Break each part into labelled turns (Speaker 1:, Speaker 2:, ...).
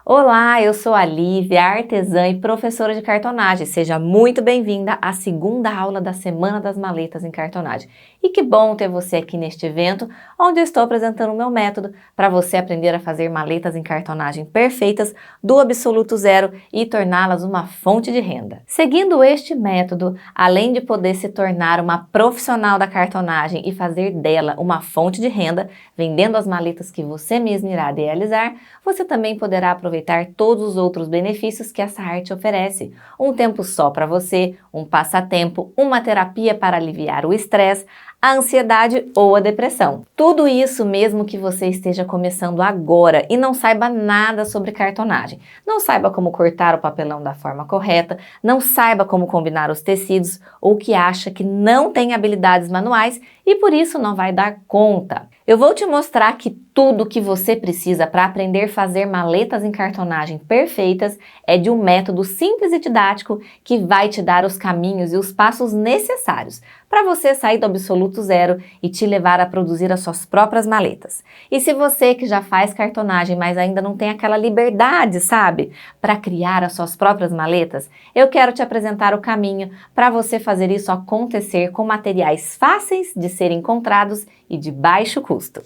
Speaker 1: Olá, eu sou a Lívia, artesã e professora de cartonagem. Seja muito bem-vinda à segunda aula da Semana das Maletas em Cartonagem. E que bom ter você aqui neste evento, onde eu estou apresentando o meu método para você aprender a fazer maletas em cartonagem perfeitas do absoluto zero e torná-las uma fonte de renda. Seguindo este método, além de poder se tornar uma profissional da cartonagem e fazer dela uma fonte de renda, vendendo as maletas que você mesmo irá realizar, você também poderá aproveitar todos os outros benefícios que essa arte oferece. Um tempo só para você, um passatempo, uma terapia para aliviar o estresse, a ansiedade ou a depressão. Tudo isso mesmo que você esteja começando agora e não saiba nada sobre cartonagem. Não saiba como cortar o papelão da forma correta, não saiba como combinar os tecidos ou que acha que não tem habilidades manuais e por isso não vai dar conta. Eu vou te mostrar que tudo o que você precisa para aprender a fazer maletas em cartonagem perfeitas é de um método simples e didático que vai te dar os caminhos e os passos necessários para você sair do absoluto zero e te levar a produzir as suas próprias maletas. E se você que já faz cartonagem, mas ainda não tem aquela liberdade, sabe, para criar as suas próprias maletas, eu quero te apresentar o caminho para você fazer isso acontecer com materiais fáceis de serem encontrados e de baixo custo.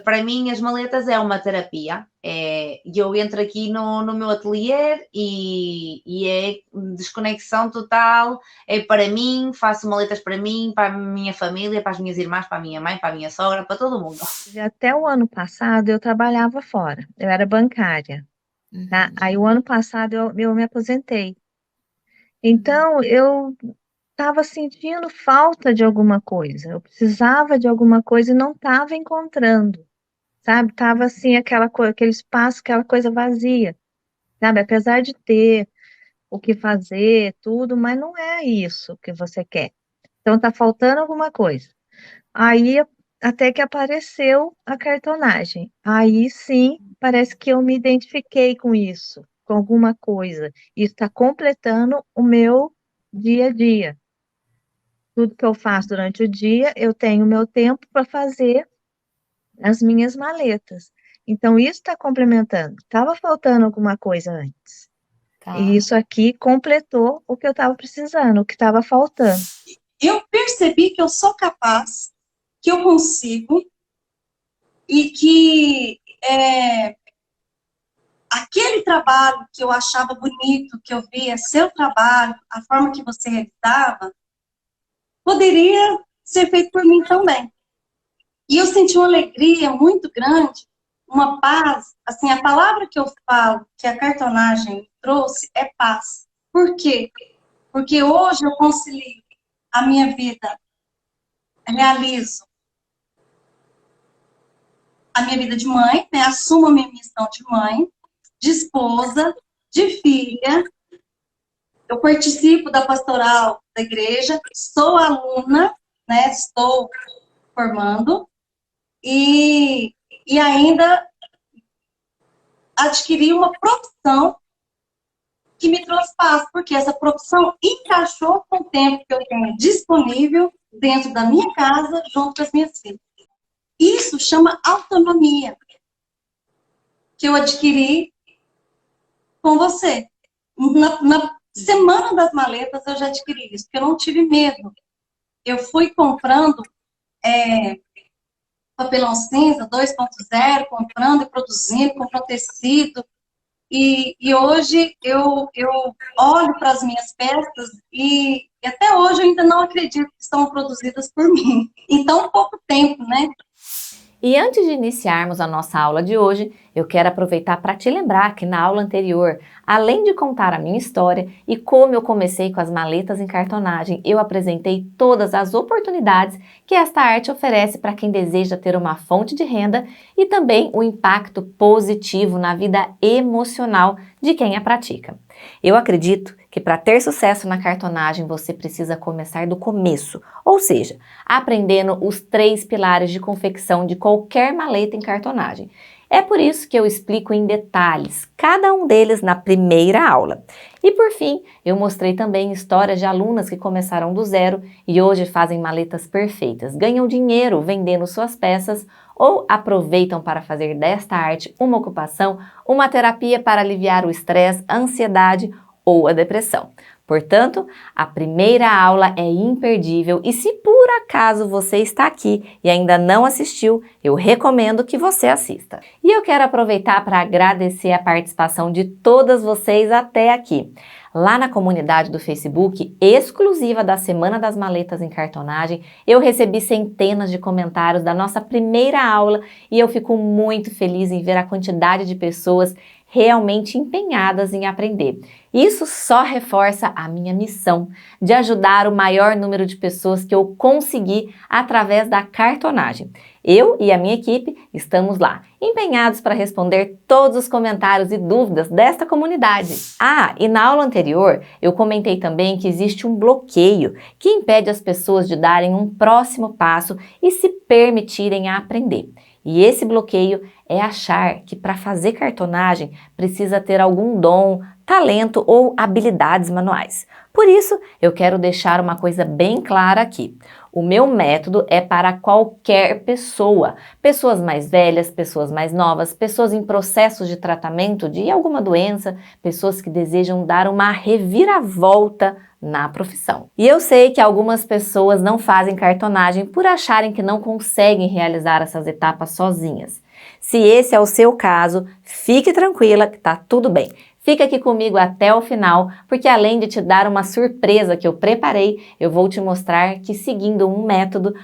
Speaker 2: Para mim, as maletas é uma terapia. Eu entro aqui no meu ateliê e é desconexão total. É para mim, faço maletas para mim, para a minha família, para as minhas irmãs, para a minha mãe, para a minha sogra, para todo mundo.
Speaker 3: Até o ano passado eu trabalhava fora, eu era bancária, tá? Aí o ano passado eu me aposentei. Então eu estava sentindo falta de alguma coisa, eu precisava de alguma coisa e não estava encontrando, sabe? Tava assim aquele espaço, aquela coisa vazia, sabe? Apesar de ter o que fazer, tudo, mas não é isso que você quer. Então tá faltando alguma coisa. Aí até que apareceu a cartonagem. Aí sim, parece que eu me identifiquei com isso, com alguma coisa. Isso está completando o meu dia a dia. Tudo que eu faço durante o dia, eu tenho meu tempo para fazer as minhas maletas. Então, isso está complementando. Estava faltando alguma coisa antes.
Speaker 1: Tá?
Speaker 3: E isso aqui completou o que eu estava precisando, o que estava faltando.
Speaker 4: Eu percebi que eu sou capaz, que eu consigo e que aquele trabalho que eu achava bonito, que eu via seu trabalho, a forma que você realizava, poderia ser feito por mim também. E eu senti uma alegria muito grande, uma paz. Assim, a palavra que eu falo, que a cartonagem me trouxe, é paz. Por quê? Porque hoje eu concilio a minha vida, realizo a minha vida de mãe, né? Assumo a minha missão de mãe, de esposa, de filha. Eu participo da pastoral da igreja, sou aluna, né? Estou formando e ainda adquiri uma profissão que me trouxe paz, porque essa profissão encaixou com o tempo que eu tenho disponível dentro da minha casa, junto com as minhas filhas. Isso chama autonomia, que eu adquiri com você. Na semana das maletas eu já adquiri isso, porque eu não tive medo. Eu fui comprando papelão cinza 2.0, comprando e produzindo, comprando tecido. E hoje eu olho para as minhas peças e até hoje eu ainda não acredito que estão produzidas por mim. Em tão pouco tempo, né?
Speaker 1: E antes de iniciarmos a nossa aula de hoje, eu quero aproveitar para te lembrar que na aula anterior, além de contar a minha história e como eu comecei com as maletas em cartonagem, eu apresentei todas as oportunidades que esta arte oferece para quem deseja ter uma fonte de renda e também o impacto positivo na vida emocional de quem a pratica. Eu acredito que para ter sucesso na cartonagem você precisa começar do começo, ou seja, aprendendo os 3 pilares de confecção de qualquer maleta em cartonagem. É por isso que eu explico em detalhes cada um deles na primeira aula. E por fim, eu mostrei também histórias de alunas que começaram do zero e hoje fazem maletas perfeitas, ganham dinheiro vendendo suas peças ou aproveitam para fazer desta arte uma ocupação, uma terapia para aliviar o estresse, a ansiedade ou a depressão. Portanto, a primeira aula é imperdível e se por acaso você está aqui e ainda não assistiu, eu recomendo que você assista. E eu quero aproveitar para agradecer a participação de todas vocês até aqui. Lá na comunidade do Facebook, exclusiva da Semana das Maletas em Cartonagem, eu recebi centenas de comentários da nossa primeira aula e eu fico muito feliz em ver a quantidade de pessoas realmente empenhadas em aprender. Isso só reforça a minha missão de ajudar o maior número de pessoas que eu conseguir através da cartonagem. Eu e a minha equipe estamos lá, empenhados para responder todos os comentários e dúvidas desta comunidade. Ah, e na aula anterior eu comentei também que existe um bloqueio que impede as pessoas de darem um próximo passo e se permitirem a aprender. E esse bloqueio é achar que para fazer cartonagem precisa ter algum dom, talento ou habilidades manuais. Por isso, eu quero deixar uma coisa bem clara aqui. O meu método é para qualquer pessoa. Pessoas mais velhas, pessoas mais novas, pessoas em processos de tratamento de alguma doença, pessoas que desejam dar uma reviravolta na profissão. E eu sei que algumas pessoas não fazem cartonagem por acharem que não conseguem realizar essas etapas sozinhas. Se esse é o seu caso, fique tranquila que tá tudo bem. Fica aqui comigo até o final, porque além de te dar uma surpresa que eu preparei, eu vou te mostrar que seguindo um método,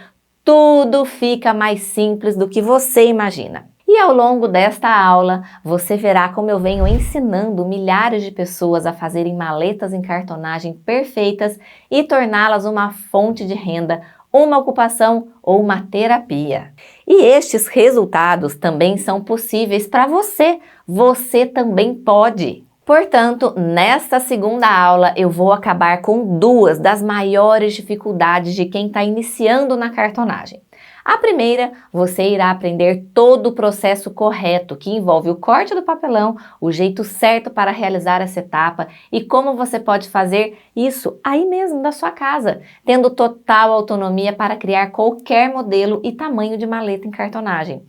Speaker 1: tudo fica mais simples do que você imagina. E ao longo desta aula, você verá como eu venho ensinando milhares de pessoas a fazerem maletas em cartonagem perfeitas e torná-las uma fonte de renda, uma ocupação ou uma terapia. E estes resultados também são possíveis para você. Você também pode. Portanto, nesta segunda aula eu vou acabar com duas das maiores dificuldades de quem está iniciando na cartonagem. A primeira, você irá aprender todo o processo correto, que envolve o corte do papelão, o jeito certo para realizar essa etapa e como você pode fazer isso aí mesmo da sua casa, tendo total autonomia para criar qualquer modelo e tamanho de maleta em cartonagem.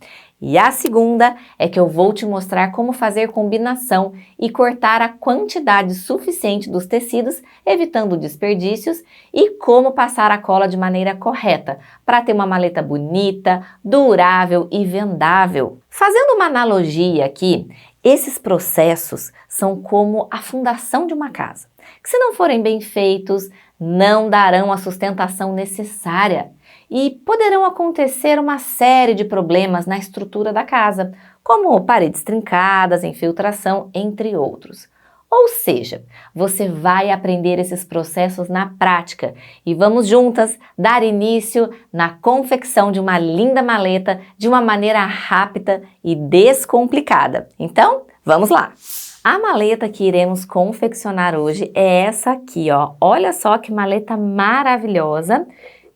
Speaker 1: E a segunda é que eu vou te mostrar como fazer combinação e cortar a quantidade suficiente dos tecidos, evitando desperdícios, e como passar a cola de maneira correta, para ter uma maleta bonita, durável e vendável. Fazendo uma analogia aqui, esses processos são como a fundação de uma casa, que se não forem bem feitos, não darão a sustentação necessária. E poderão acontecer uma série de problemas na estrutura da casa, como paredes trincadas, infiltração, entre outros. Ou seja, você vai aprender esses processos na prática e vamos juntas dar início na confecção de uma linda maleta de uma maneira rápida e descomplicada. Então, vamos lá! A maleta que iremos confeccionar hoje é essa aqui, ó. Olha só que maleta maravilhosa!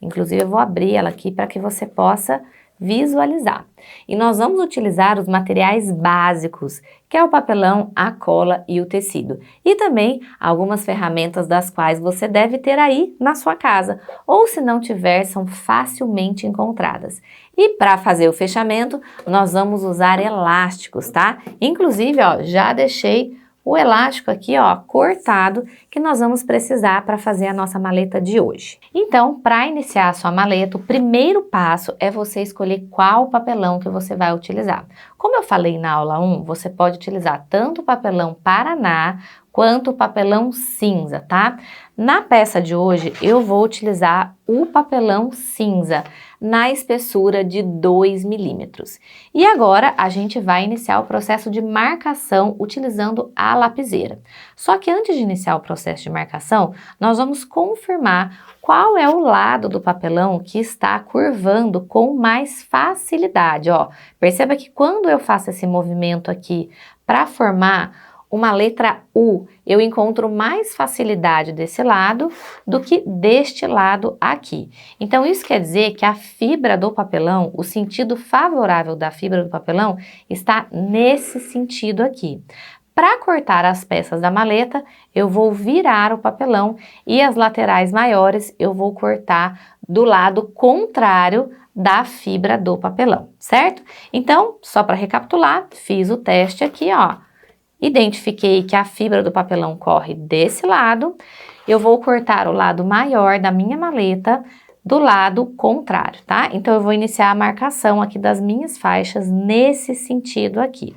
Speaker 1: Inclusive, eu vou abrir ela aqui para que você possa visualizar. E nós vamos utilizar os materiais básicos, que é o papelão, a cola e o tecido. E também algumas ferramentas das quais você deve ter aí na sua casa, ou se não tiver, são facilmente encontradas. E para fazer o fechamento, nós vamos usar elásticos, tá? Inclusive, ó, já deixei o elástico aqui, ó, cortado, que nós vamos precisar para fazer a nossa maleta de hoje. Então, para iniciar a sua maleta, o primeiro passo é você escolher qual papelão que você vai utilizar. Como eu falei na aula 1, você pode utilizar tanto o papelão Paraná quanto o papelão cinza, tá? Na peça de hoje, eu vou utilizar o papelão cinza na espessura de 2 milímetros. E agora, a gente vai iniciar o processo de marcação utilizando a lapiseira. Só que antes de iniciar o processo de marcação, nós vamos confirmar qual é o lado do papelão que está curvando com mais facilidade, ó. Perceba que quando eu faço esse movimento aqui para formar uma letra U, eu encontro mais facilidade desse lado do que deste lado aqui. Então, isso quer dizer que a fibra do papelão, o sentido favorável da fibra do papelão, está nesse sentido aqui. Para cortar as peças da maleta, eu vou virar o papelão e as laterais maiores eu vou cortar do lado contrário da fibra do papelão, certo? Então, só para recapitular, fiz o teste aqui, ó. Identifiquei que a fibra do papelão corre desse lado. Eu vou cortar o lado maior da minha maleta do lado contrário, tá? Então, eu vou iniciar a marcação aqui das minhas faixas nesse sentido aqui.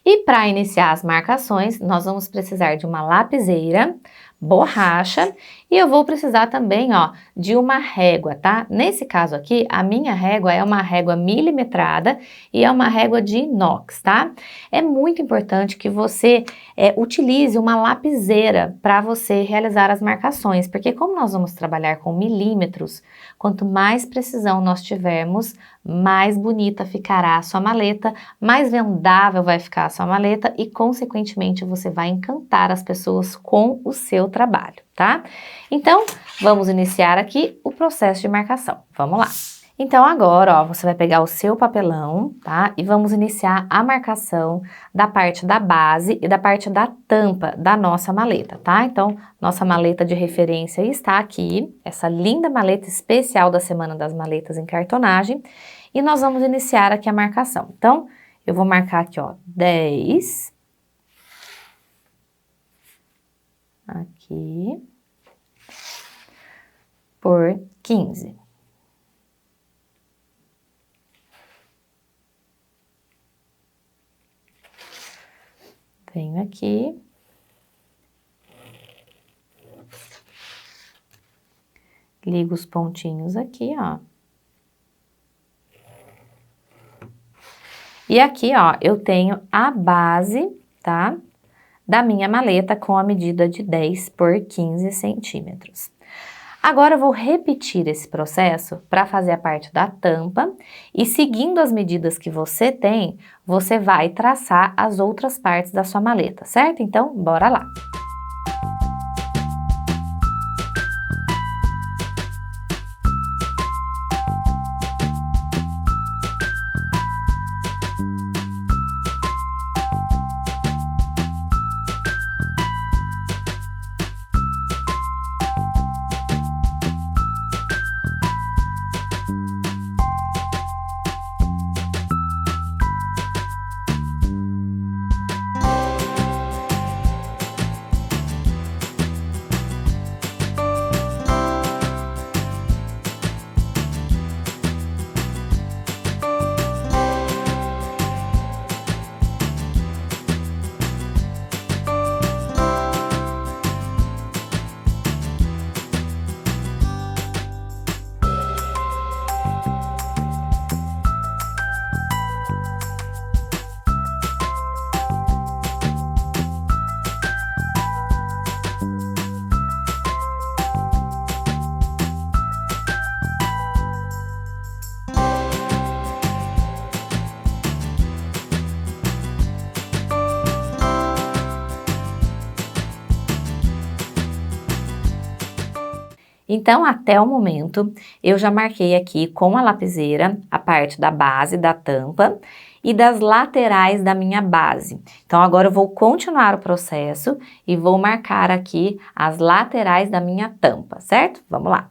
Speaker 1: E para iniciar as marcações, nós vamos precisar de uma lapiseira, borracha, e eu vou precisar também, ó, de uma régua, tá? Nesse caso aqui, a minha régua é uma régua milimetrada e é uma régua de inox, tá? É muito importante que você utilize uma lapiseira para você realizar as marcações, porque como nós vamos trabalhar com milímetros, quanto mais precisão nós tivermos, mais bonita ficará a sua maleta, mais vendável vai ficar a sua maleta e, consequentemente, você vai encantar as pessoas com o seu trabalho, tá? Então, vamos iniciar aqui o processo de marcação. Vamos lá. Então, agora, ó, você vai pegar o seu papelão, tá? E vamos iniciar a marcação da parte da base e da parte da tampa da nossa maleta, tá? Então, nossa maleta de referência está aqui, essa linda maleta especial da Semana das Maletas em Cartonagem, e nós vamos iniciar aqui a marcação. Então, eu vou marcar aqui, ó, 10, aqui, por 15. Venho aqui. Ligo os pontinhos aqui, ó. E aqui, ó, eu tenho a base, tá? Da minha maleta com a medida de 10 por 15 centímetros. Agora eu vou repetir esse processo para fazer a parte da tampa e, seguindo as medidas que você tem, você vai traçar as outras partes da sua maleta, certo? Então, bora lá! Então, até o momento, eu já marquei aqui com a lapiseira a parte da base da tampa e das laterais da minha base. Então, agora eu vou continuar o processo e vou marcar aqui as laterais da minha tampa, certo? Vamos lá!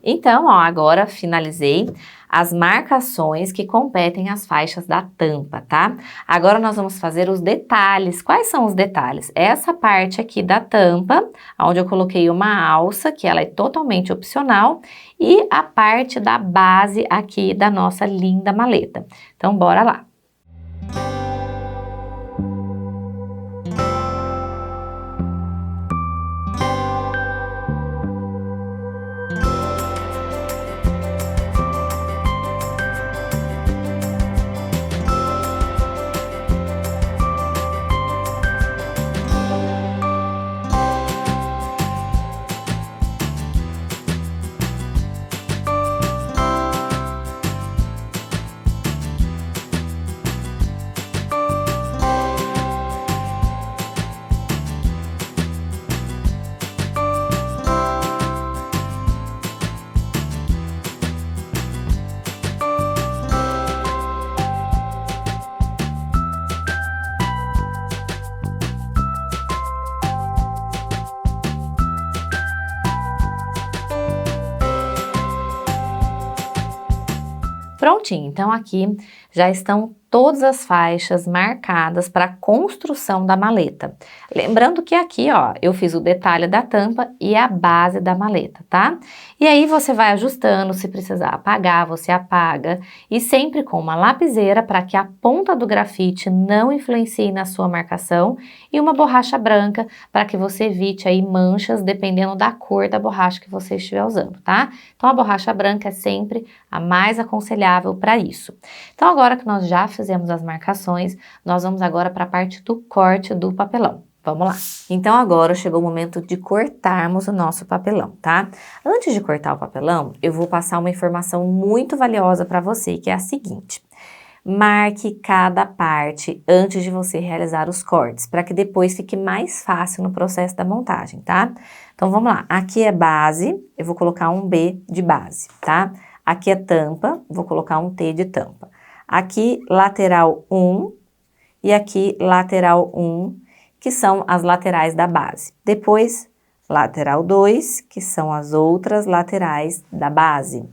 Speaker 1: Então, ó, agora finalizei as marcações que competem às faixas da tampa, tá? Agora nós vamos fazer os detalhes. Quais são os detalhes? Essa parte aqui da tampa, onde eu coloquei uma alça, que ela é totalmente opcional, e a parte da base aqui da nossa linda maleta. Então, bora lá! Prontinho, então aqui já estão todas as faixas marcadas para a construção da maleta. Lembrando que aqui, ó, eu fiz o detalhe da tampa e a base da maleta, tá? E aí você vai ajustando, se precisar apagar, você apaga, e sempre com uma lapiseira para que a ponta do grafite não influencie na sua marcação, e uma borracha branca para que você evite aí manchas dependendo da cor da borracha que você estiver usando, tá? Então a borracha branca é sempre a mais aconselhável para isso. Então agora que nós já fizemos as marcações, nós vamos agora para a parte do corte do papelão. Vamos lá. Então agora chegou o momento de cortarmos o nosso papelão, tá? Antes de cortar o papelão, eu vou passar uma informação muito valiosa para você, que é a seguinte: marque cada parte antes de você realizar os cortes, para que depois fique mais fácil no processo da montagem, tá? Então vamos lá. Aqui é base, eu vou colocar um B de base, tá? Aqui é tampa, vou colocar um T de tampa. Aqui, lateral 1 e aqui, lateral 1, que são as laterais da base. Depois, lateral 2, que são as outras laterais da base.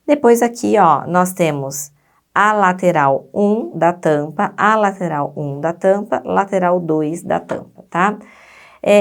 Speaker 1: Depois aqui, ó, nós temos a lateral 1 da tampa, a lateral 1 da tampa, lateral 2 da tampa, tá?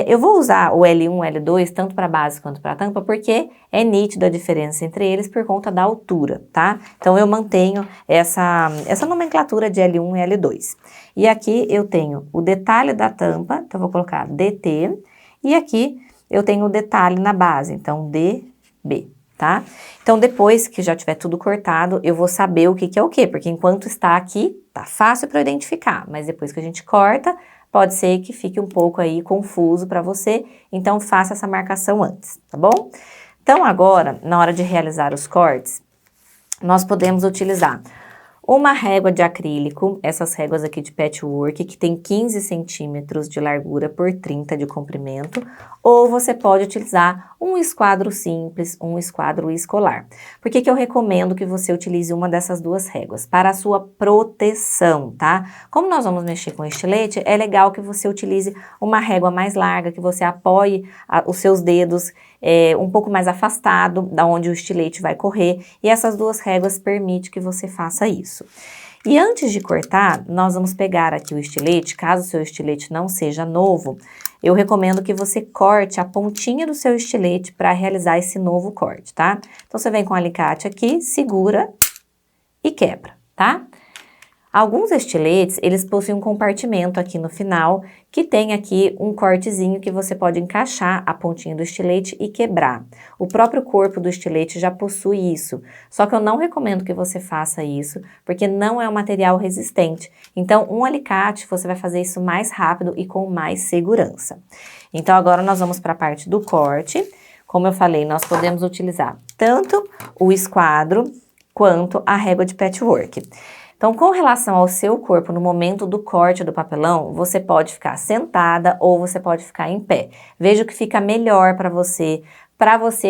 Speaker 1: Eu vou usar o L1 e L2 tanto para a base quanto para a tampa, porque é nítido a diferença entre eles por conta da altura, tá? Então eu mantenho essa nomenclatura de L1 e L2. E aqui eu tenho o detalhe da tampa, então eu vou colocar DT, e aqui eu tenho o detalhe na base, então DB, tá? Então depois que já tiver tudo cortado, eu vou saber o que é o que, porque enquanto está aqui, tá fácil para identificar, mas depois que a gente corta, pode ser que fique um pouco aí confuso para você, então faça essa marcação antes, tá bom? Então agora, na hora de realizar os cortes, nós podemos utilizar uma régua de acrílico, essas réguas aqui de patchwork, que tem 15 centímetros de largura por 30 de comprimento, ou você pode utilizar um esquadro simples, um esquadro escolar. Por que eu recomendo que você utilize uma dessas duas réguas? Para a sua proteção, tá? Como nós vamos mexer com estilete, é legal que você utilize uma régua mais larga, que você apoie os seus dedos um pouco mais afastado da onde o estilete vai correr, e essas duas réguas permitem que você faça isso. E antes de cortar, nós vamos pegar aqui o estilete, caso o seu estilete não seja novo, eu recomendo que você corte a pontinha do seu estilete para realizar esse novo corte, tá? Então você vem com o alicate aqui, segura e quebra, tá? Alguns estiletes, eles possuem um compartimento aqui no final, que tem aqui um cortezinho que você pode encaixar a pontinha do estilete e quebrar. O próprio corpo do estilete já possui isso, só que eu não recomendo que você faça isso, porque não é um material resistente. Então, um alicate, você vai fazer isso mais rápido e com mais segurança. Então, agora nós vamos para a parte do corte. Como eu falei, nós podemos utilizar tanto o esquadro quanto a régua de patchwork. Então, com relação ao seu corpo no momento do corte do papelão, você pode ficar sentada ou você pode ficar em pé. Veja o que fica melhor para você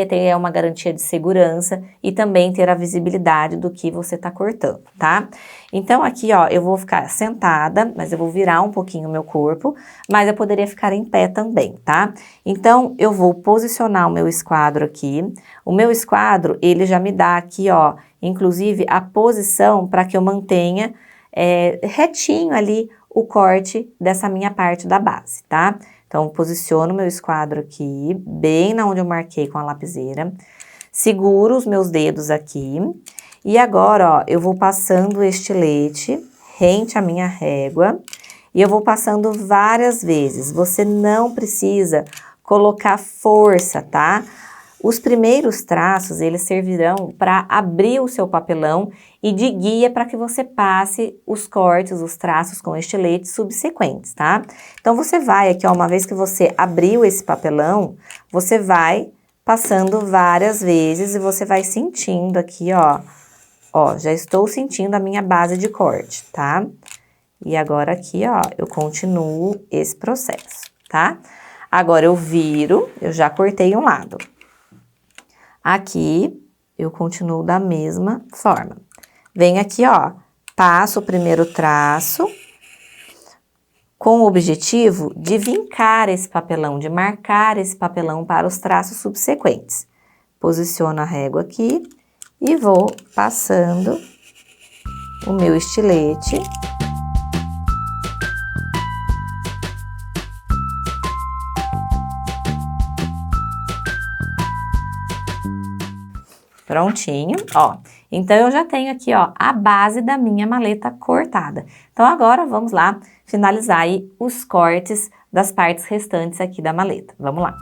Speaker 1: ter uma garantia de segurança e também ter a visibilidade do que você está cortando, tá? Então, aqui, ó, eu vou ficar sentada, mas eu vou virar um pouquinho o meu corpo, mas eu poderia ficar em pé também, tá? Então, eu vou posicionar o meu esquadro aqui. O meu esquadro, ele já me dá aqui, ó, inclusive a posição para que eu mantenha retinho ali o corte dessa minha parte da base, tá? Então, posiciono o meu esquadro aqui, bem na onde eu marquei com a lapiseira, seguro os meus dedos aqui, e agora, ó, eu vou passando o estilete rente à minha régua, e eu vou passando várias vezes. Você não precisa colocar força, tá? Os primeiros traços, eles servirão para abrir o seu papelão e de guia para que você passe os cortes, os traços com estiletes subsequentes, tá? Então, você vai aqui, ó, uma vez que você abriu esse papelão, você vai passando várias vezes e você vai sentindo aqui, ó, já estou sentindo a minha base de corte, tá? E agora aqui, ó, eu continuo esse processo, tá? Agora eu viro, eu já cortei um lado. Aqui, eu continuo da mesma forma. Venho aqui, ó, passo o primeiro traço com o objetivo de vincar esse papelão, de marcar esse papelão para os traços subsequentes. Posiciono a régua aqui e vou passando o meu estilete. Prontinho, ó. Então, eu já tenho aqui, ó, a base da minha maleta cortada. Então, agora vamos lá finalizar aí os cortes das partes restantes aqui da maleta. Vamos lá.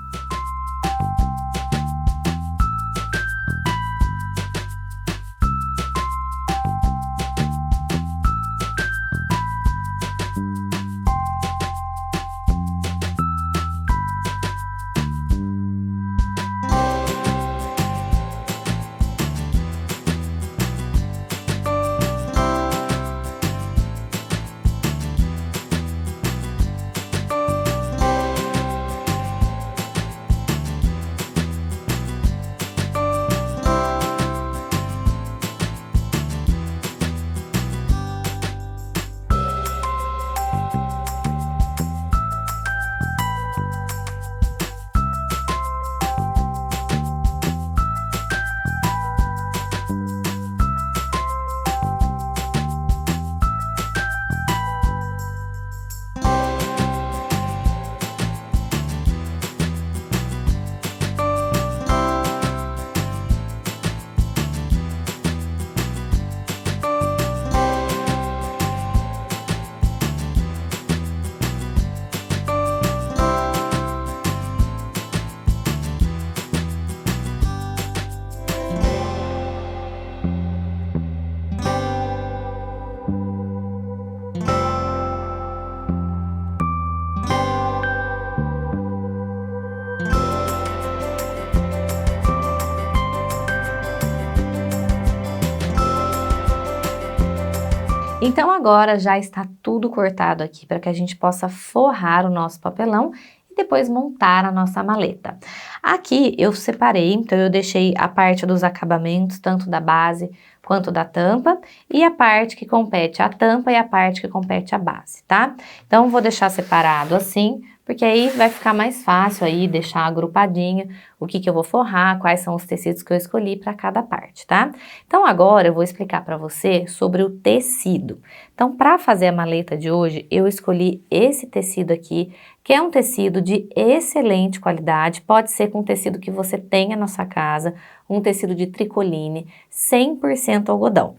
Speaker 1: Então, agora já está tudo cortado aqui para que a gente possa forrar o nosso papelão e depois montar a nossa maleta. Aqui eu separei, então eu deixei a parte dos acabamentos, tanto da base quanto da tampa, e a parte que compete à tampa e a parte que compete à base, tá? Então, vou deixar separado assim, porque aí vai ficar mais fácil aí deixar agrupadinho o que eu vou forrar, quais são os tecidos que eu escolhi para cada parte, tá? Então, agora eu vou explicar para você sobre o tecido. Então, para fazer a maleta de hoje, eu escolhi esse tecido aqui, que é um tecido de excelente qualidade, pode ser com tecido que você tenha na sua casa, um tecido de tricoline, 100% algodão.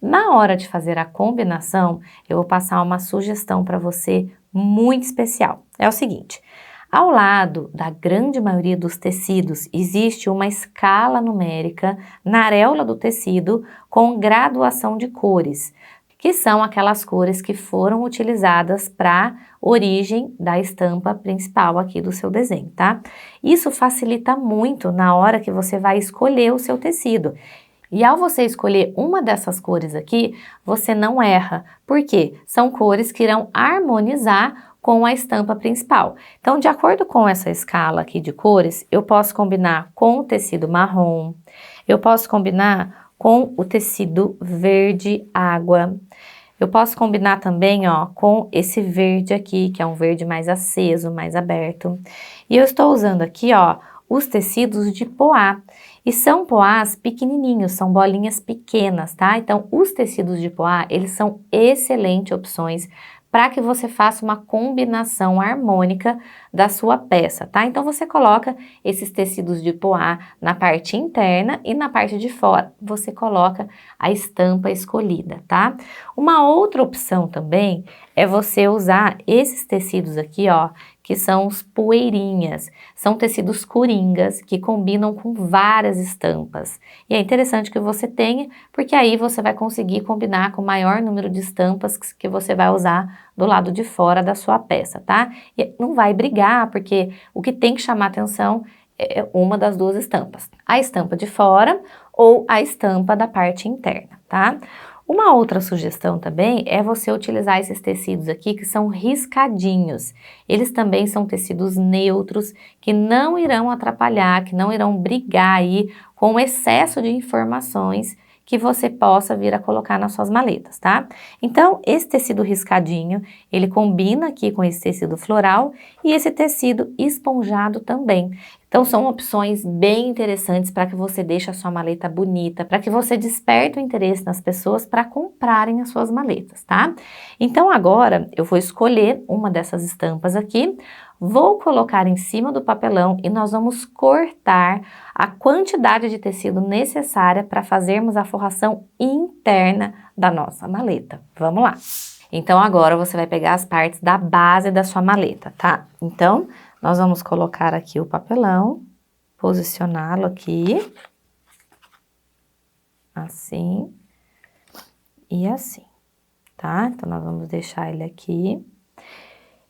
Speaker 1: Na hora de fazer a combinação, eu vou passar uma sugestão para você muito especial. É o seguinte, ao lado da grande maioria dos tecidos, existe uma escala numérica na areola do tecido com graduação de cores, que são aquelas cores que foram utilizadas para origem da estampa principal aqui do seu desenho, tá? Isso facilita muito na hora que você vai escolher o seu tecido. E ao você escolher uma dessas cores aqui, você não erra. Por quê? São cores que irão harmonizar com a estampa principal. Então, de acordo com essa escala aqui de cores, eu posso combinar com o tecido marrom, eu posso combinar com o tecido verde água, eu posso combinar também, ó, com esse verde aqui, que é um verde mais aceso, mais aberto. E eu estou usando aqui, ó, os tecidos de poá. E são poás pequenininhos, são bolinhas pequenas, tá? Então, os tecidos de poá, eles são excelentes opções para que você faça uma combinação harmônica da sua peça, tá? Então, você coloca esses tecidos de poá na parte interna e na parte de fora você coloca a estampa escolhida, tá? Uma outra opção também é você usar esses tecidos aqui, ó, que são os poeirinhas. São tecidos coringas que combinam com várias estampas. E é interessante que você tenha, porque aí você vai conseguir combinar com o maior número de estampas que você vai usar do lado de fora da sua peça, tá? E não vai brigar, porque o que tem que chamar atenção é uma das duas estampas. A estampa de fora ou a estampa da parte interna, tá? Uma outra sugestão também é você utilizar esses tecidos aqui que são riscadinhos. Eles também são tecidos neutros que não irão atrapalhar, que não irão brigar aí com o excesso de informações que você possa vir a colocar nas suas maletas, tá? Então, esse tecido riscadinho, ele combina aqui com esse tecido floral e esse tecido esponjado também. Então são opções bem interessantes para que você deixe a sua maleta bonita, para que você desperte o interesse nas pessoas para comprarem as suas maletas, tá? Então agora eu vou escolher uma dessas estampas aqui, vou colocar em cima do papelão e nós vamos cortar a quantidade de tecido necessária para fazermos a forração interna da nossa maleta. Vamos lá! Então agora você vai pegar as partes da base da sua maleta, tá? Então nós vamos colocar aqui o papelão, posicioná-lo aqui, assim e assim, tá? Então nós vamos deixar ele aqui.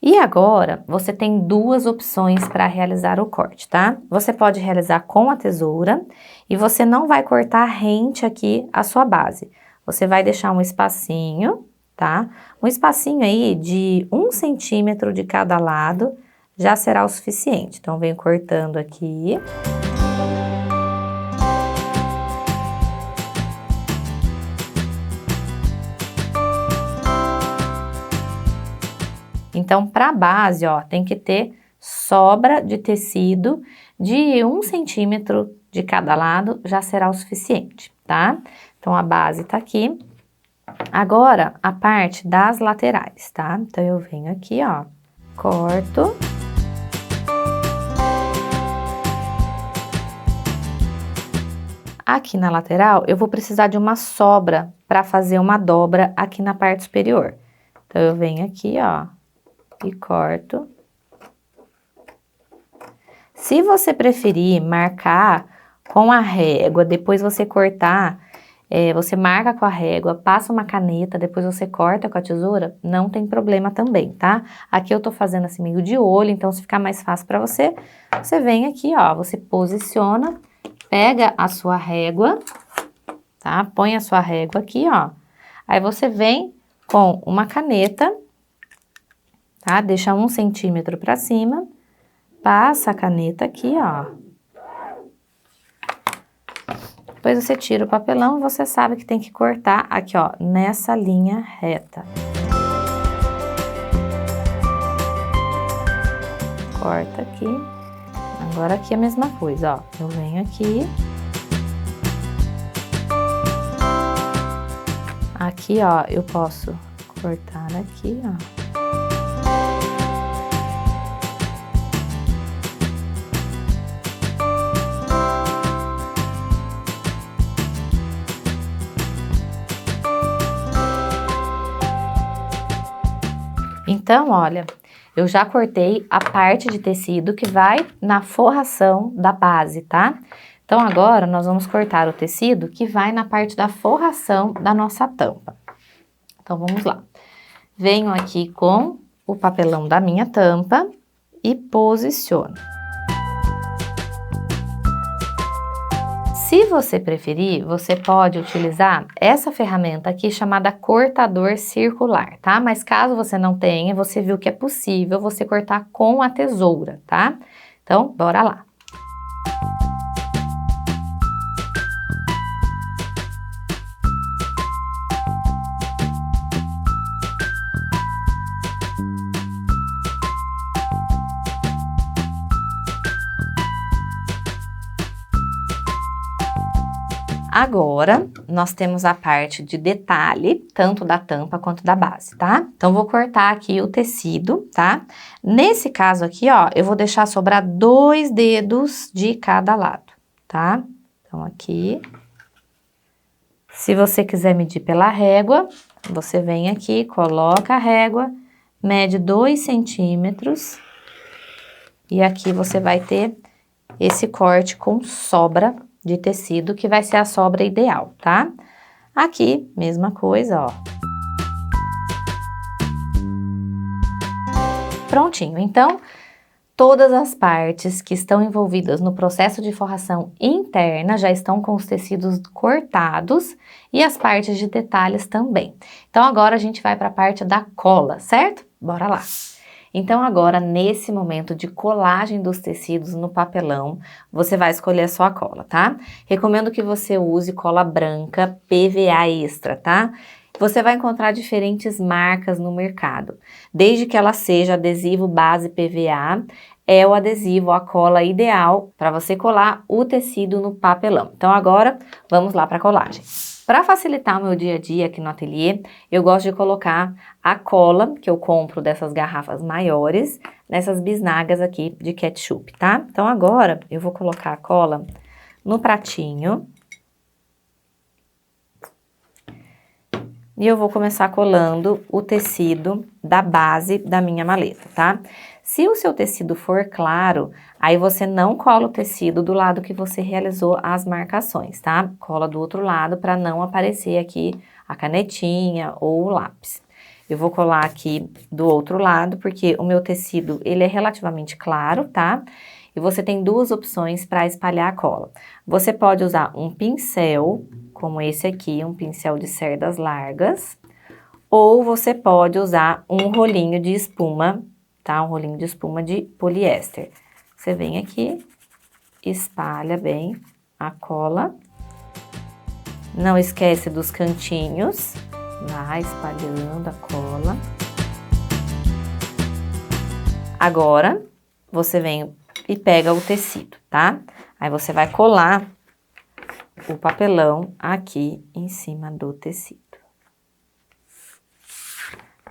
Speaker 1: E agora, você tem duas opções para realizar o corte, tá? Você pode realizar com a tesoura e você não vai cortar rente aqui a sua base. Você vai deixar um espacinho, tá? Um espacinho aí de 1 centímetro de cada lado já será o suficiente. Então, venho cortando aqui. Então, para a base, ó, tem que ter sobra de tecido de 1 centímetro de cada lado, já será o suficiente, tá? Então, a base tá aqui. Agora, a parte das laterais, tá? Então, eu venho aqui, ó, corto. Aqui na lateral, eu vou precisar de uma sobra para fazer uma dobra aqui na parte superior. Então, eu venho aqui, ó, e corto. Se você preferir marcar com a régua, depois você cortar, você marca com a régua, passa uma caneta, depois você corta com a tesoura, não tem problema também, tá? Aqui eu tô fazendo assim meio de olho, então se ficar mais fácil pra você, você vem aqui, ó, você posiciona, pega a sua régua, tá? Põe a sua régua aqui, ó. Aí você vem com uma caneta, tá? Deixa 1 centímetro pra cima, passa a caneta aqui, ó. Depois você tira o papelão e você sabe que tem que cortar aqui, ó, nessa linha reta. Corta aqui. Agora aqui é a mesma coisa, ó. Eu venho aqui. Aqui, ó, eu posso cortar aqui, ó. Então, olha, eu já cortei a parte de tecido que vai na forração da base, tá? Então, agora nós vamos cortar o tecido que vai na parte da forração da nossa tampa. Então, vamos lá. Venho aqui com o papelão da minha tampa e posiciono. Se você preferir, você pode utilizar essa ferramenta aqui chamada cortador circular, tá? Mas caso você não tenha, você viu que é possível você cortar com a tesoura, tá? Então, bora lá. Agora, nós temos a parte de detalhe, tanto da tampa quanto da base, tá? Então, vou cortar aqui o tecido, tá? Nesse caso aqui, ó, eu vou deixar sobrar 2 dedos de cada lado, tá? Então, aqui. Se você quiser medir pela régua, você vem aqui, coloca a régua, mede 2 centímetros. E aqui você vai ter esse corte com sobra de tecido, que vai ser a sobra ideal, tá? Aqui, mesma coisa, ó. Prontinho. Então, todas as partes que estão envolvidas no processo de forração interna já estão com os tecidos cortados e as partes de detalhes também. Então, agora a gente vai para a parte da cola, certo? Bora lá! Então, agora, nesse momento de colagem dos tecidos no papelão, você vai escolher a sua cola, tá? Recomendo que você use cola branca PVA extra, tá? Você vai encontrar diferentes marcas no mercado. Desde que ela seja adesivo base PVA, é o adesivo, a cola ideal para você colar o tecido no papelão. Então agora vamos lá para a colagem. Para facilitar o meu dia a dia aqui no ateliê, eu gosto de colocar a cola que eu compro dessas garrafas maiores nessas bisnagas aqui de ketchup, tá? Então agora eu vou colocar a cola no pratinho e eu vou começar colando o tecido da base da minha maleta, tá? Se o seu tecido for claro, aí você não cola o tecido do lado que você realizou as marcações, tá? Cola do outro lado para não aparecer aqui a canetinha ou o lápis. Eu vou colar aqui do outro lado, porque o meu tecido, ele é relativamente claro, tá? E você tem duas opções para espalhar a cola. Você pode usar um pincel, como esse aqui, um pincel de cerdas largas, ou você pode usar um rolinho de espuma, tá? Um rolinho de espuma de poliéster. Você vem aqui, espalha bem a cola. Não esquece dos cantinhos. Vai espalhando a cola. Agora, você vem e pega o tecido, tá? Aí você vai colar o papelão aqui em cima do tecido.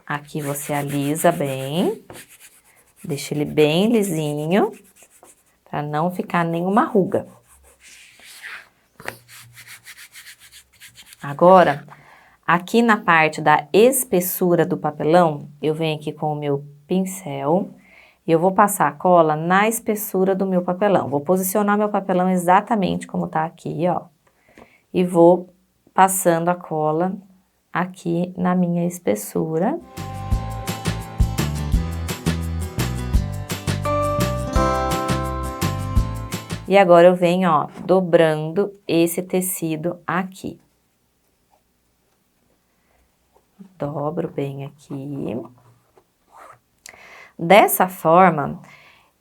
Speaker 1: Aqui você alisa bem, deixa ele bem lisinho, para não ficar nenhuma ruga. Agora, aqui na parte da espessura do papelão, eu venho aqui com o meu pincel e eu vou passar a cola na espessura do meu papelão. Vou posicionar meu papelão exatamente como tá aqui, ó. E vou passando a cola aqui na minha espessura. E agora eu venho, ó, dobrando esse tecido aqui. Dobro bem aqui. Dessa forma,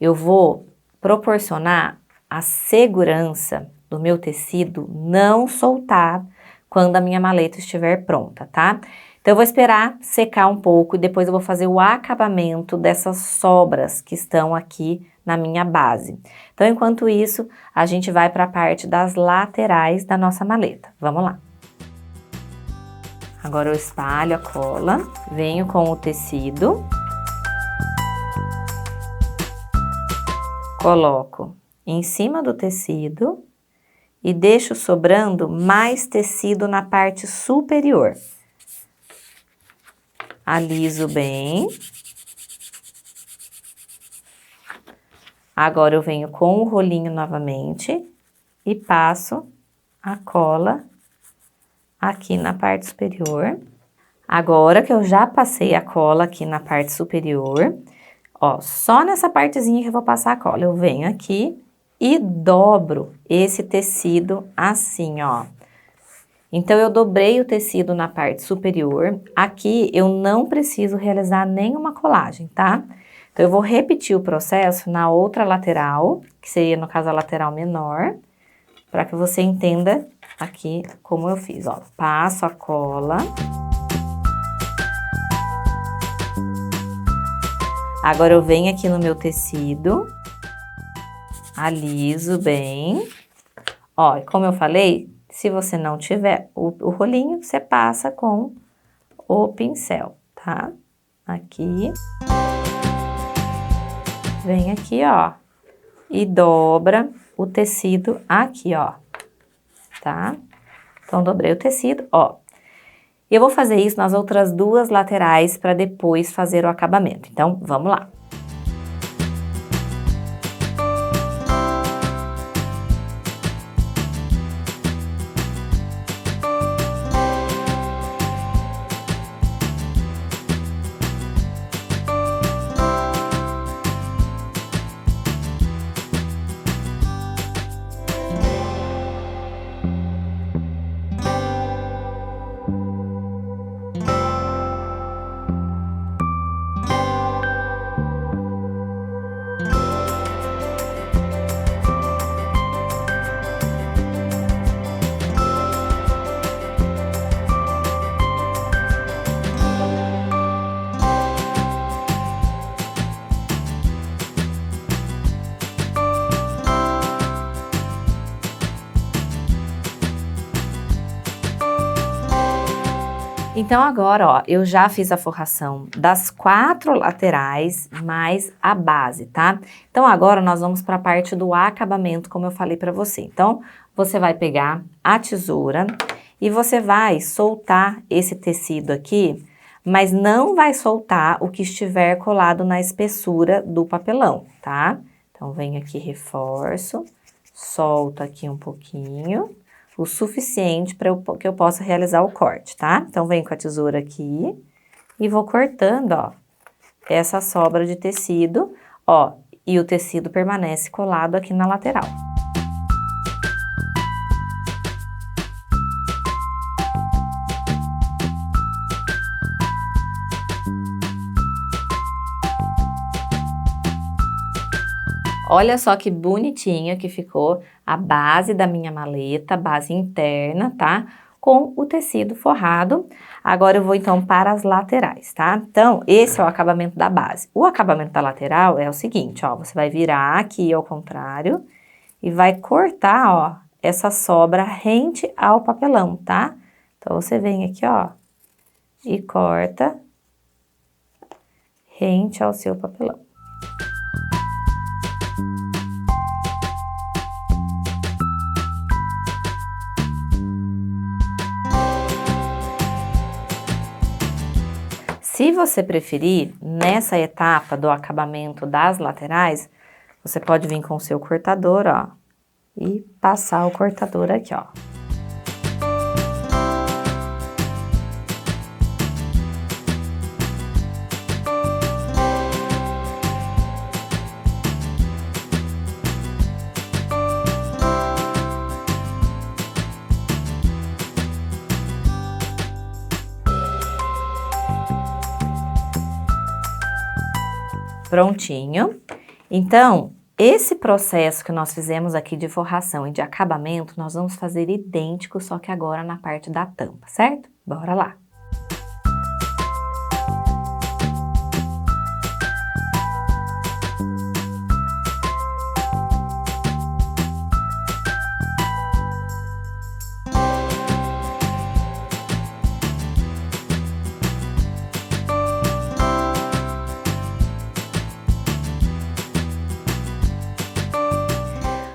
Speaker 1: eu vou proporcionar a segurança do meu tecido não soltar quando a minha maleta estiver pronta, tá? Então, eu vou esperar secar um pouco e depois eu vou fazer o acabamento dessas sobras que estão aqui na minha base. Então, enquanto isso, a gente vai para a parte das laterais da nossa maleta. Vamos lá. Agora eu espalho a cola, venho com o tecido, coloco em cima do tecido e deixo sobrando mais tecido na parte superior. Aliso bem. Agora eu venho com o rolinho novamente e passo a cola aqui na parte superior. Agora que eu já passei a cola aqui na parte superior, ó, só nessa partezinha que eu vou passar a cola, eu venho aqui e dobro esse tecido assim, ó. Então, eu dobrei o tecido na parte superior. Aqui, eu não preciso realizar nenhuma colagem, tá? Então, eu vou repetir o processo na outra lateral, que seria, no caso, a lateral menor, para que você entenda aqui como eu fiz, ó. Passo a cola. Agora, eu venho aqui no meu tecido, aliso bem. Ó, e como eu falei, se você não tiver o rolinho, você passa com o pincel, tá? Aqui. Vem aqui, ó, e dobra o tecido aqui, ó, tá? Então, dobrei o tecido, ó. E eu vou fazer isso nas outras duas laterais para depois fazer o acabamento. Então, vamos lá. Então agora, ó, eu já fiz a forração das 4 laterais mais a base, tá? Então agora nós vamos para a parte do acabamento, como eu falei para você. Então, você vai pegar a tesoura e você vai soltar esse tecido aqui, mas não vai soltar o que estiver colado na espessura do papelão, tá? Então, venho aqui, reforço, solto aqui um pouquinho, o suficiente para que eu possa realizar o corte, tá? Então, venho com a tesoura aqui e vou cortando, ó, essa sobra de tecido, ó, e o tecido permanece colado aqui na lateral. Olha só que bonitinho que ficou a base da minha maleta, base interna, tá? Com o tecido forrado. Agora eu vou então para as laterais, tá? Então, esse é o acabamento da base. O acabamento da lateral é o seguinte, ó, você vai virar aqui ao contrário e vai cortar, ó, essa sobra rente ao papelão, tá? Então, você vem aqui, ó, e corta rente ao seu papelão. Se você preferir, nessa etapa do acabamento das laterais, você pode vir com o seu cortador, ó, e passar o cortador aqui, ó. Prontinho. Então, esse processo que nós fizemos aqui de forração e de acabamento, nós vamos fazer idêntico, só que agora na parte da tampa, certo? Bora lá!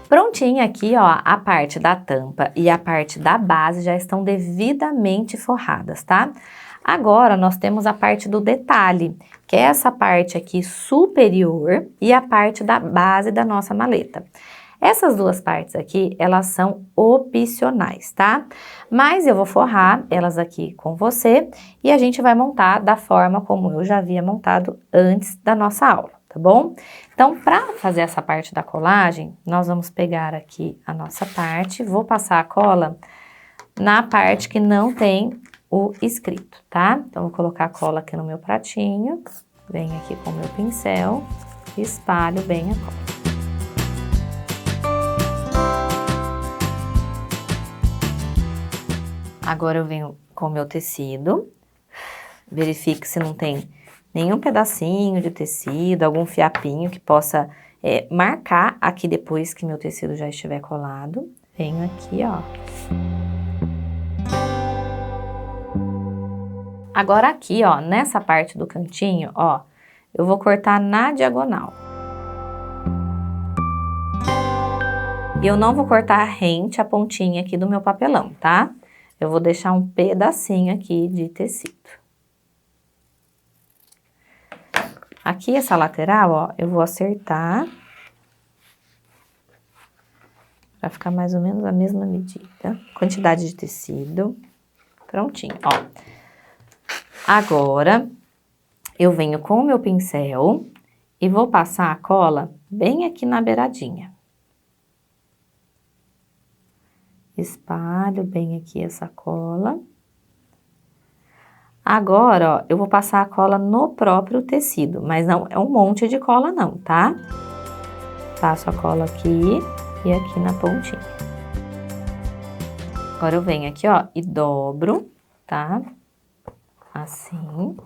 Speaker 1: Prontinho aqui, ó, a parte da tampa e a parte da base já estão devidamente forradas, tá? Agora, nós temos a parte do detalhe, que é essa parte aqui superior e a parte da base da nossa maleta. Essas duas partes aqui, elas são opcionais, tá? Mas eu vou forrar elas aqui com você e a gente vai montar da forma como eu já havia montado antes da nossa aula, tá bom? Então, para fazer essa parte da colagem, nós vamos pegar aqui a nossa parte, vou passar a cola na parte que não tem o escrito, tá? Então, vou colocar a cola aqui no meu pratinho, venho aqui com o meu pincel e espalho bem a cola. Agora eu venho com o meu tecido, verifique se não tem nenhum pedacinho de tecido, algum fiapinho que possa marcar aqui depois que meu tecido já estiver colado. Venho aqui, ó. Agora aqui, ó, nessa parte do cantinho, ó, eu vou cortar na diagonal. E eu não vou cortar rente a pontinha aqui do meu papelão, tá? Eu vou deixar um pedacinho aqui de tecido. Aqui, essa lateral, ó, eu vou acertar para ficar mais ou menos a mesma medida. Quantidade de tecido. Prontinho, ó. Agora, eu venho com o meu pincel e vou passar a cola bem aqui na beiradinha. Espalho bem aqui essa cola. Agora, ó, eu vou passar a cola no próprio tecido, mas não é um monte de cola não, tá? Passo a cola aqui e aqui na pontinha. Agora eu venho aqui, ó, e dobro, tá? Assim.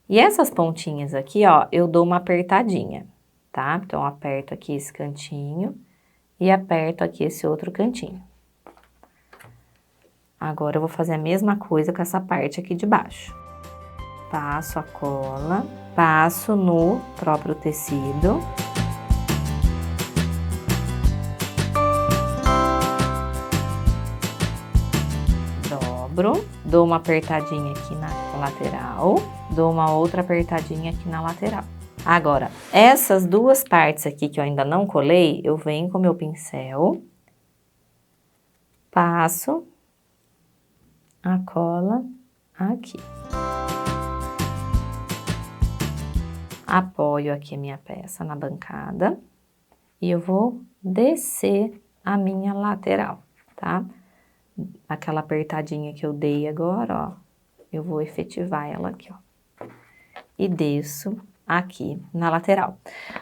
Speaker 1: E essas pontinhas aqui, ó, eu dou uma apertadinha, tá? Então, eu aperto aqui esse cantinho e aperto aqui esse outro cantinho. Agora eu vou fazer a mesma coisa com essa parte aqui de baixo. Passo a cola, passo no próprio tecido. Dobro, dou uma apertadinha aqui na lateral, dou uma outra apertadinha aqui na lateral. Agora, essas duas partes aqui que eu ainda não colei, eu venho com meu pincel, passo a cola aqui. Apoio aqui a minha peça na bancada e eu vou descer a minha lateral, tá? Aquela apertadinha que eu dei agora, ó, eu vou efetivar ela aqui, ó. E desço aqui na lateral.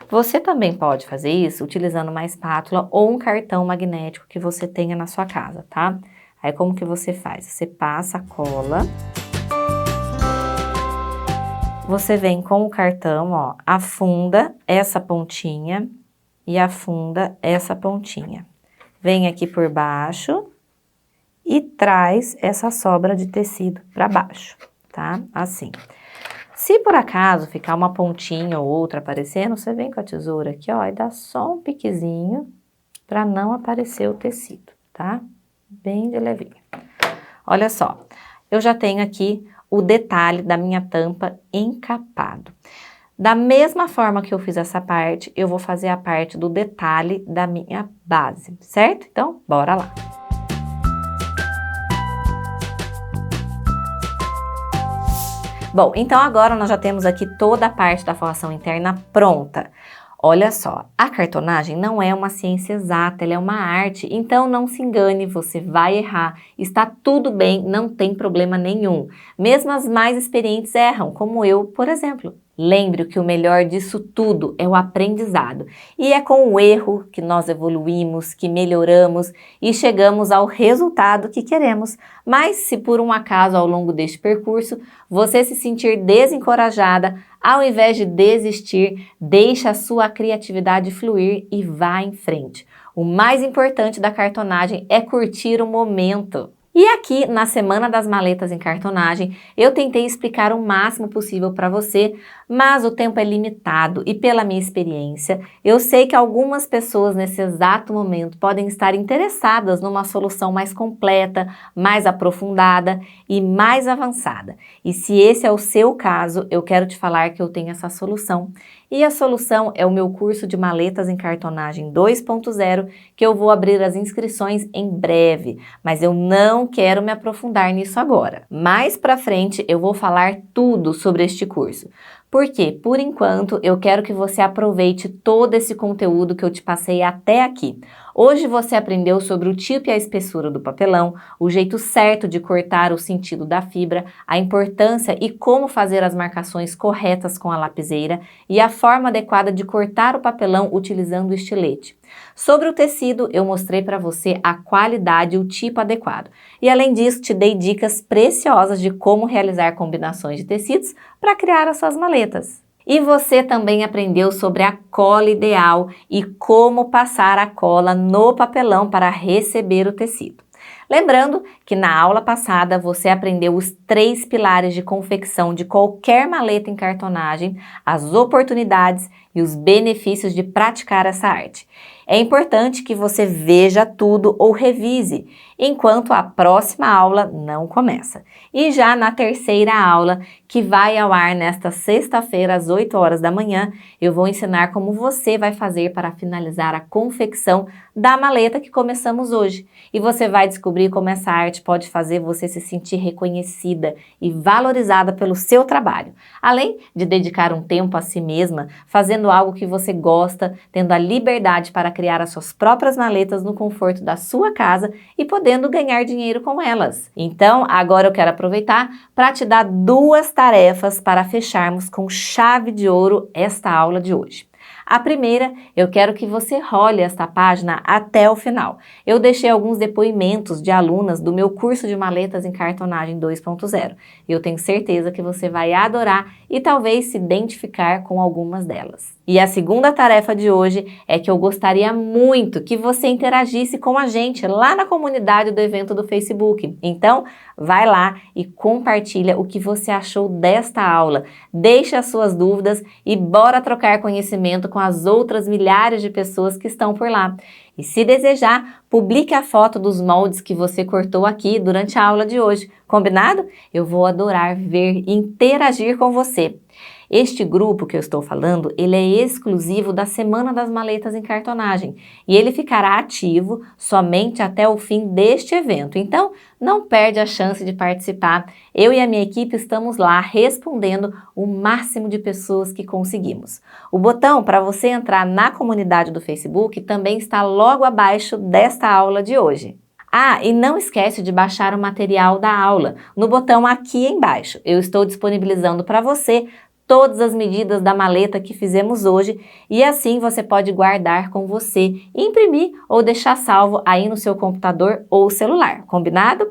Speaker 1: Você também pode fazer isso utilizando uma espátula ou um cartão magnético que você tenha na sua casa, tá? Aí como que você faz? Você passa a cola, você vem com o cartão, ó, afunda essa pontinha e afunda essa pontinha. Vem aqui por baixo e traz essa sobra de tecido para baixo, tá? Assim. Se por acaso ficar uma pontinha ou outra aparecendo, você vem com a tesoura aqui, ó, e dá só um piquezinho para não aparecer o tecido, tá? Bem de levinho. Olha só, eu já tenho aqui o detalhe da minha tampa encapado. Da mesma forma que eu fiz essa parte, eu vou fazer a parte do detalhe da minha base, certo? Então, bora lá. Bom, então agora nós já temos aqui toda a parte da forração interna pronta. Olha só, a cartonagem não é uma ciência exata, ela é uma arte, então não se engane, você vai errar, está tudo bem, não tem problema nenhum. Mesmo as mais experientes erram, como eu, por exemplo. Lembre que o melhor disso tudo é o aprendizado. E é com o erro que nós evoluímos, que melhoramos e chegamos ao resultado que queremos. Mas se por um acaso ao longo deste percurso você se sentir desencorajada, ao invés de desistir, deixe a sua criatividade fluir e vá em frente. O mais importante da cartonagem é curtir o momento. E aqui, na Semana das Maletas em Cartonagem, eu tentei explicar o máximo possível para você, mas o tempo é limitado e pela minha experiência, eu sei que algumas pessoas nesse exato momento podem estar interessadas numa solução mais completa, mais aprofundada e mais avançada. E se esse é o seu caso, eu quero te falar que eu tenho essa solução. E a solução é o meu curso de Maletas em Cartonagem 2.0, que eu vou abrir as inscrições em breve, mas eu não quero me aprofundar nisso agora. Mais pra frente eu vou falar tudo sobre este curso. Porque, por enquanto, eu quero que você aproveite todo esse conteúdo que eu te passei até aqui. Hoje você aprendeu sobre o tipo e a espessura do papelão, o jeito certo de cortar o sentido da fibra, a importância e como fazer as marcações corretas com a lapiseira e a forma adequada de cortar o papelão utilizando o estilete. Sobre o tecido, eu mostrei para você a qualidade e o tipo adequado. E além disso, te dei dicas preciosas de como realizar combinações de tecidos para criar as suas maletas. E você também aprendeu sobre a cola ideal e como passar a cola no papelão para receber o tecido. Lembrando que na aula passada você aprendeu os 3 pilares de confecção de qualquer maleta em cartonagem, as oportunidades e os benefícios de praticar essa arte. É importante que você veja tudo ou revise, enquanto a próxima aula não começa. E já na terceira aula, que vai ao ar nesta sexta-feira às 8 horas da manhã, eu vou ensinar como você vai fazer para finalizar a confecção da maleta que começamos hoje. E você vai descobrir como essa arte pode fazer você se sentir reconhecida e valorizada pelo seu trabalho. Além de dedicar um tempo a si mesma, fazendo algo que você gosta, tendo a liberdade para criar as suas próprias maletas no conforto da sua casa e podendo ganhar dinheiro com elas. Então, agora eu quero aproveitar para te dar 2 tarefas para fecharmos com chave de ouro esta aula de hoje. A primeira, eu quero que você role esta página até o final. Eu deixei alguns depoimentos de alunas do meu curso de Maletas em Cartonagem 2.0. Eu tenho certeza que você vai adorar e talvez se identificar com algumas delas. E a segunda tarefa de hoje é que eu gostaria muito que você interagisse com a gente lá na comunidade do evento do Facebook. Então, vai lá e compartilha o que você achou desta aula. Deixe as suas dúvidas e bora trocar conhecimento com as outras milhares de pessoas que estão por lá. E se desejar, publique a foto dos moldes que você cortou aqui durante a aula de hoje. Combinado? Eu vou adorar ver e interagir com você. Este grupo que eu estou falando, ele é exclusivo da Semana das Maletas em Cartonagem e ele ficará ativo somente até o fim deste evento. Então, não perde a chance de participar. Eu e a minha equipe estamos lá respondendo o máximo de pessoas que conseguimos. O botão para você entrar na comunidade do Facebook também está logo abaixo desta aula de hoje. Ah, e não esquece de baixar o material da aula no botão aqui embaixo. Eu estou disponibilizando para você todas as medidas da maleta que fizemos hoje e assim você pode guardar com você, imprimir ou deixar salvo aí no seu computador ou celular, combinado?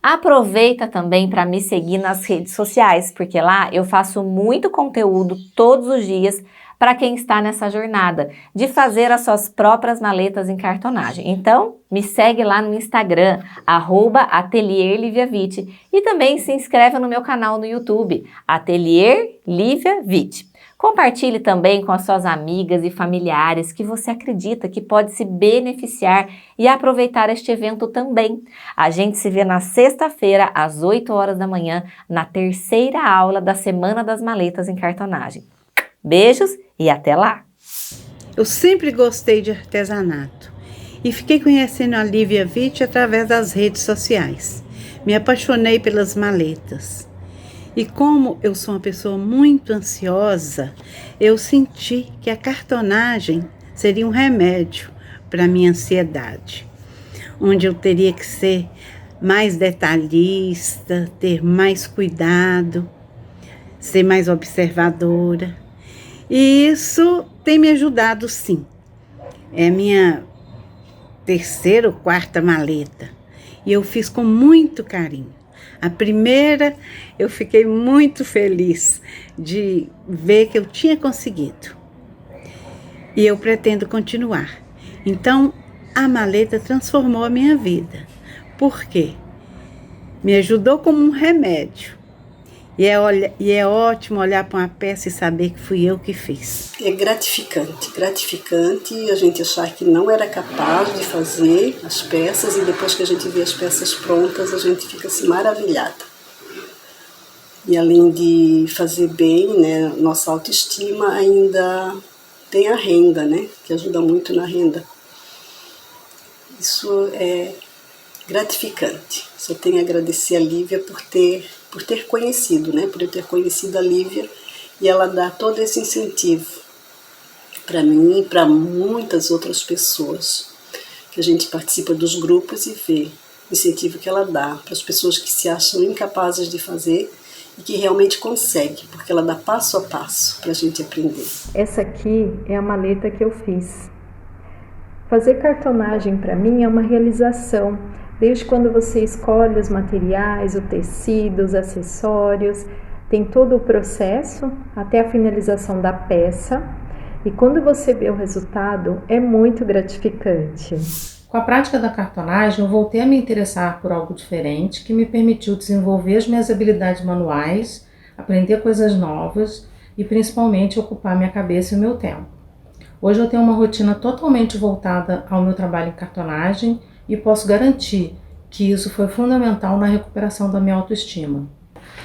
Speaker 1: Aproveita também para me seguir nas redes sociais, porque lá eu faço muito conteúdo todos os dias para quem está nessa jornada de fazer as suas próprias maletas em cartonagem. Então, me segue lá no Instagram, @AtelierLiviaVitt, e também se inscreve no meu canal no YouTube, Atelier Lívia Vitt. Compartilhe também com as suas amigas e familiares que você acredita que pode se beneficiar e aproveitar este evento também. A gente se vê na sexta-feira, às 8 horas da manhã, na terceira aula da Semana das Maletas em Cartonagem. Beijos e até lá!
Speaker 5: Eu sempre gostei de artesanato e fiquei conhecendo a Lívia Vitt através das redes sociais. Me apaixonei pelas maletas. E como eu sou uma pessoa muito ansiosa, eu senti que a cartonagem seria um remédio para a minha ansiedade, onde eu teria que ser mais detalhista, ter mais cuidado, ser mais observadora. E isso tem me ajudado, sim. É a minha terceira ou quarta maleta. E eu fiz com muito carinho. A primeira, eu fiquei muito feliz de ver que eu tinha conseguido. E eu pretendo continuar. Então, a maleta transformou a minha vida. Por quê? Me ajudou como um remédio. E é ótimo olhar para uma peça e saber que fui eu que fiz.
Speaker 6: É gratificante a gente achar que não era capaz de fazer as peças e depois que a gente vê as peças prontas, a gente fica assim maravilhada. E além de fazer bem, né, nossa autoestima, ainda tem a renda, né, que ajuda muito na renda. Isso é gratificante. Só tenho a agradecer a Lívia por ter conhecido, né? Por eu ter conhecido a Lívia e ela dá todo esse incentivo para mim e para muitas outras pessoas que a gente participa dos grupos e vê o incentivo que ela dá para as pessoas que se acham incapazes de fazer e que realmente conseguem, porque ela dá passo a passo para a gente aprender.
Speaker 7: Essa aqui é a maleta que eu fiz. Fazer cartonagem para mim é uma realização. Desde quando você escolhe os materiais, o tecido, os acessórios, tem todo o processo até a finalização da peça. E quando você vê o resultado, é muito gratificante.
Speaker 8: Com a prática da cartonagem, eu voltei a me interessar por algo diferente que me permitiu desenvolver as minhas habilidades manuais, aprender coisas novas e principalmente ocupar minha cabeça e o meu tempo. Hoje eu tenho uma rotina totalmente voltada ao meu trabalho em cartonagem e posso garantir que isso foi fundamental na recuperação da minha autoestima.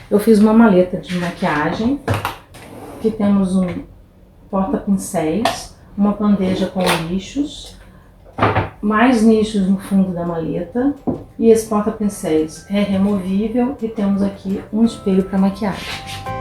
Speaker 8: Eu fiz uma maleta de maquiagem, que temos um porta-pincéis, uma bandeja com nichos, mais nichos no fundo da maleta, e esse porta-pincéis é removível e temos aqui um espelho para maquiagem.